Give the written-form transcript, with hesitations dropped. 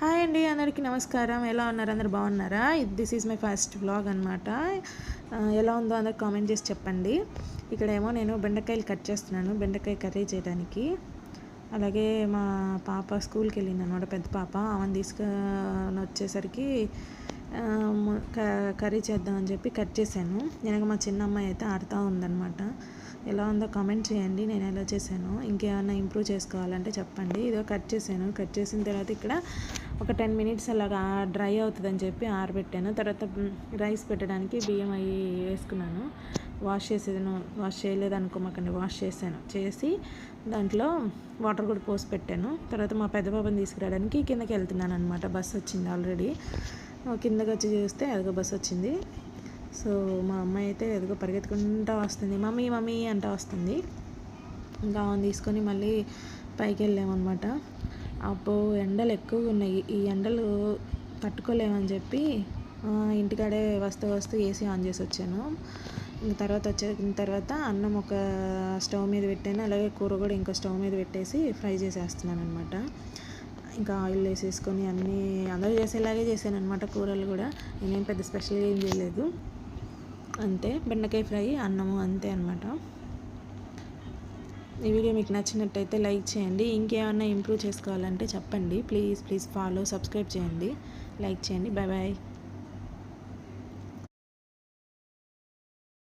Hi అండి, అందరికీ నమస్కారం. ఎలా ఉన్నారు? అందరు బాగున్నారా? This is my first vlog అనమాట. ఎలా ఉందో అందరు కామెంట్ చేసి చెప్పండి. ఇక్కడేమో నేను బెండకాయలు కట్ చేస్తున్నాను, బెండకాయ కర్రీ చేయడానికి. అలాగే మా పాప స్కూల్కి వెళ్ళింది అనమాట, పెద్ద పాప. ఆమెను తీసుకొని వచ్చేసరికి కర్రీ చేద్దామని చెప్పి కట్ చేశాను. నేను మా చిన్న అమ్మాయి అయితే ఆడుతూ ఉందన్నమాట. ఎలా ఉందో కామెంట్ చేయండి, నేను ఎలా చేశాను. ఇంకేమైనా ఇంప్రూవ్ చేసుకోవాలంటే చెప్పండి. ఇదో కట్ చేశాను. కట్ చేసిన తర్వాత ఇక్కడ ఒక 10 మినిట్స్ అలాగా డ్రై అవుతుందని చెప్పి ఆరబెట్టాను. తర్వాత రైస్ పెట్టడానికి బియ్యం అవి వేసుకున్నాను. వాష్ చేయలేదు అనుకోమాకండి, వాష్ చేసి దాంట్లో వాటర్ కూడా పోసి పెట్టాను. తర్వాత మా పెద్ద బాబాని తీసుకురావడానికి కిందకి వెళ్తున్నాను అనమాట. బస్సు వచ్చింది ఆల్రెడీ. కిందకి వచ్చి చూస్తే అదిగో బస్సు వచ్చింది. సో మా అమ్మాయి అయితే ఎదుగో పరిగెత్తుకుంటూ వస్తుంది, మమ్మీ మమ్మీ అంటూ వస్తుంది. ఇంకా ఆమెను తీసుకొని మళ్ళీ పైకి వెళ్ళామన్నమాట. అప్పుడు ఎండలు ఎక్కువగా ఉన్నాయి. ఈ ఎండలు తట్టుకోలేమని చెప్పి ఇంటికాడే వస్తూ ఏసీ ఆన్ చేసి వచ్చాను. వచ్చిన తర్వాత అన్నం ఒక స్టవ్ మీద పెట్టాను. అలాగే కూర కూడా ఇంకో స్టవ్ మీద పెట్టేసి ఫ్రై చేసేస్తున్నాను అనమాట. ఇంకా ఆయిల్ వేసేసుకొని అన్నీ అందరూ చేసేలాగే చేశాను అనమాట. కూరలు కూడా నేనేం పెద్ద స్పెషల్గా ఏం చేయలేదు, అంతే. బెండకాయ ఫ్రై, అన్నము, అంతే అనమాట. ఈ వీడియో మీకు నచ్చినట్టయితే లైక్ చేయండి. ఇంకేమైనా ఇంప్రూవ్ చేసుకోవాలంటే చెప్పండి. ప్లీజ్ సబ్స్క్రైబ్ చేయండి, లైక్ చేయండి. Bye bye.